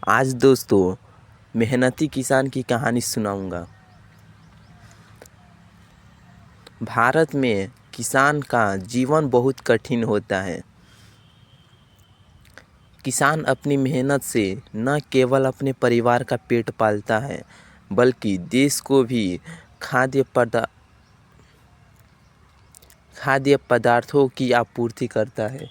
आज दोस्तों मेहनती किसान की कहानी सुनाऊंगा। भारत में किसान का जीवन बहुत कठिन होता है। किसान अपनी मेहनत से न केवल अपने परिवार का पेट पालता है बल्कि देश को भी खाद्य पदार्थों की आपूर्ति करता है।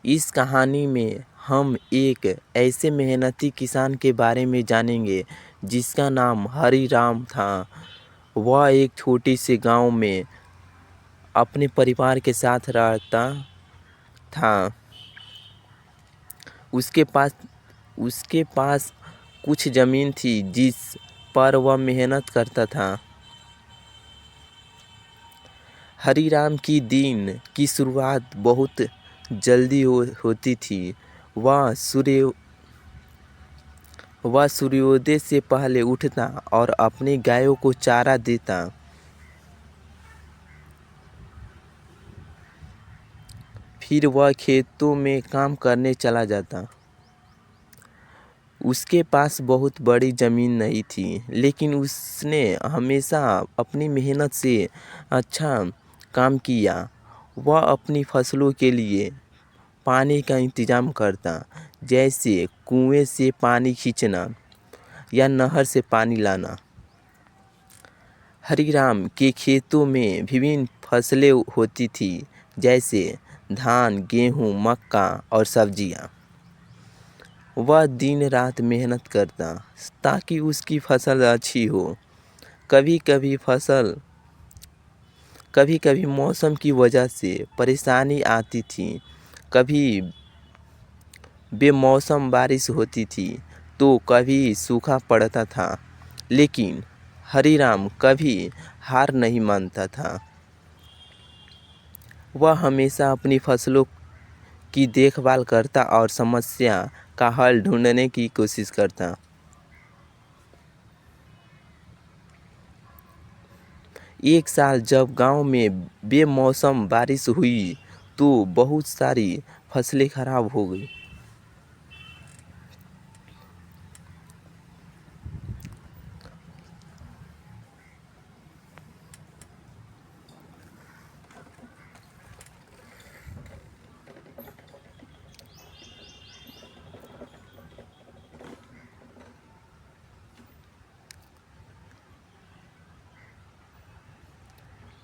इस कहानी में हम एक ऐसे मेहनती किसान के बारे में जानेंगे जिसका नाम हरी राम था। वह एक छोटी से गांव में अपने परिवार के साथ रहता था। उसके पास कुछ ज़मीन थी जिस पर वह मेहनत करता था। हरी राम की दिन की शुरुआत बहुत जल्दी होती थी। वह सूर्योदय से पहले उठता और अपनी गायों को चारा देता। फिर वह खेतों में काम करने चला जाता। उसके पास बहुत बड़ी ज़मीन नहीं थी, लेकिन उसने हमेशा अपनी मेहनत से अच्छा काम किया। वह अपनी फसलों के लिए पानी का इंतज़ाम करता, जैसे कुएं से पानी खींचना या नहर से पानी लाना। हरीराम के खेतों में विभिन्न फसलें होती थी, जैसे धान, गेहूँ, मक्का और सब्जियाँ। वह दिन रात मेहनत करता ताकि उसकी फसल अच्छी हो। कभी कभी मौसम की वजह से परेशानी आती थी। कभी बेमौसम बारिश होती थी तो कभी सूखा पड़ता था, लेकिन हरीराम कभी हार नहीं मानता था। वह हमेशा अपनी फसलों की देखभाल करता और समस्या का हल ढूंढने की कोशिश करता। एक साल जब गांव में बेमौसम बारिश हुई तो बहुत सारी फसलें खराब हो गई।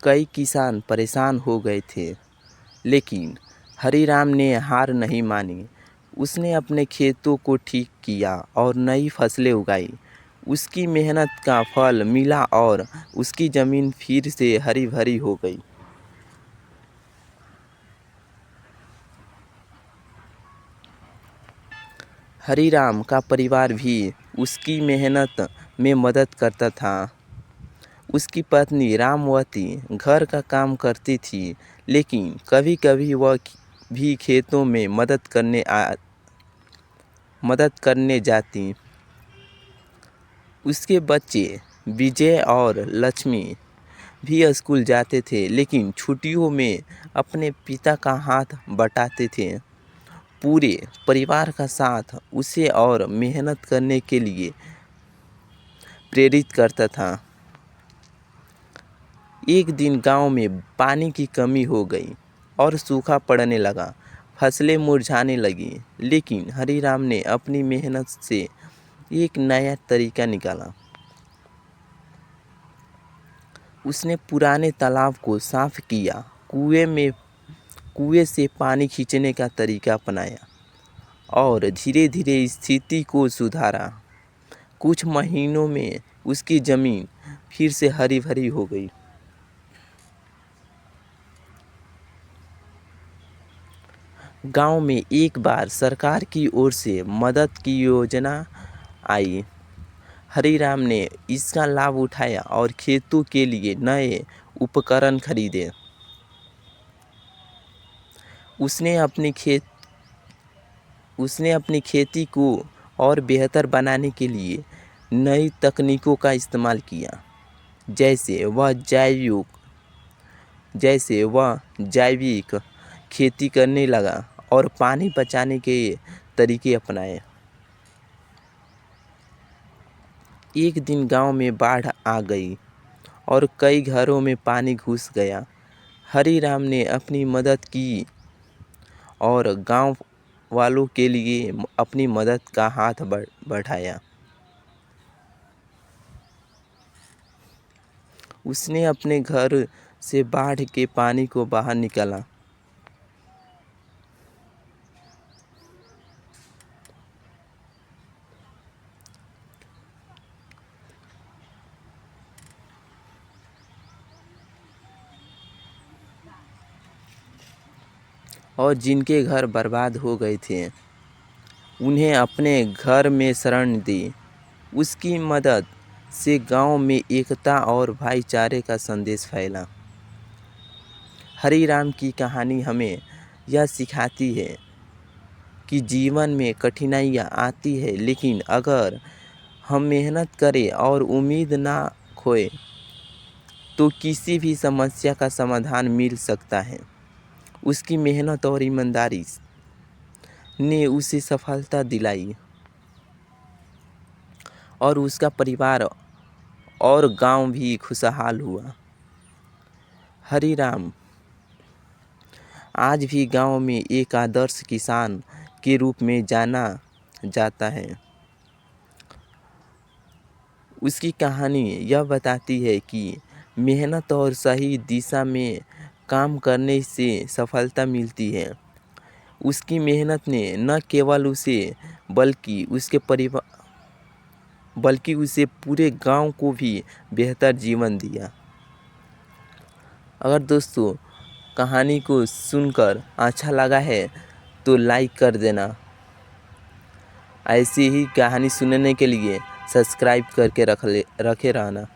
कई किसान परेशान हो गए थे, लेकिन हरीराम ने हार नहीं मानी। उसने अपने खेतों को ठीक किया और नई फसलें उगाई। उसकी मेहनत का फल मिला और उसकी ज़मीन फिर से हरी भरी हो गई। हरीराम का परिवार भी उसकी मेहनत में मदद करता था। उसकी पत्नी रामवती घर का काम करती थी, लेकिन कभी कभी वह भी खेतों में मदद करने जाती। उसके बच्चे विजय और लक्ष्मी भी स्कूल जाते थे, लेकिन छुट्टियों में अपने पिता का हाथ बटाते थे। पूरे परिवार का साथ उसे और मेहनत करने के लिए प्रेरित करता था। एक दिन गांव में पानी की कमी हो गई और सूखा पड़ने लगा। फसलें मुरझाने लगीं, लेकिन हरीराम ने अपनी मेहनत से एक नया तरीका निकाला। उसने पुराने तालाब को साफ किया, कुएं से पानी खींचने का तरीका अपनाया और धीरे धीरे स्थिति को सुधारा। कुछ महीनों में उसकी ज़मीन फिर से हरी भरी हो गई। गांव में एक बार सरकार की ओर से मदद की योजना आई। हरीराम ने इसका लाभ उठाया और खेतों के लिए नए उपकरण खरीदे। उसने अपनी खेती को और बेहतर बनाने के लिए नई तकनीकों का इस्तेमाल किया, जैसे वह जैविक खेती करने लगा और पानी बचाने के तरीके अपनाए। एक दिन गांव में बाढ़ आ गई और कई घरों में पानी घुस गया। हरीराम ने अपनी मदद की और गांव वालों के लिए अपनी मदद का हाथ बढ़ाया। उसने अपने घर से बाढ़ के पानी को बाहर निकाला और जिनके घर बर्बाद हो गए थे उन्हें अपने घर में शरण दी। उसकी मदद से गांव में एकता और भाईचारे का संदेश फैला। हरीराम की कहानी हमें यह सिखाती है कि जीवन में कठिनाइयाँ आती है, लेकिन अगर हम मेहनत करें और उम्मीद ना खोए तो किसी भी समस्या का समाधान मिल सकता है। उसकी मेहनत और ईमानदारी ने उसे सफलता दिलाई और उसका परिवार और गांव भी खुशहाल हुआ। हरीराम आज भी गांव में एक आदर्श किसान के रूप में जाना जाता है। उसकी कहानी यह बताती है कि मेहनत और सही दिशा में काम करने से सफलता मिलती है। उसकी मेहनत ने न केवल उसे बल्कि उसे पूरे गांव को भी बेहतर जीवन दिया। अगर दोस्तों कहानी को सुनकर अच्छा लगा है तो लाइक कर देना। ऐसी ही कहानी सुनने के लिए सब्सक्राइब करके रखे रहना।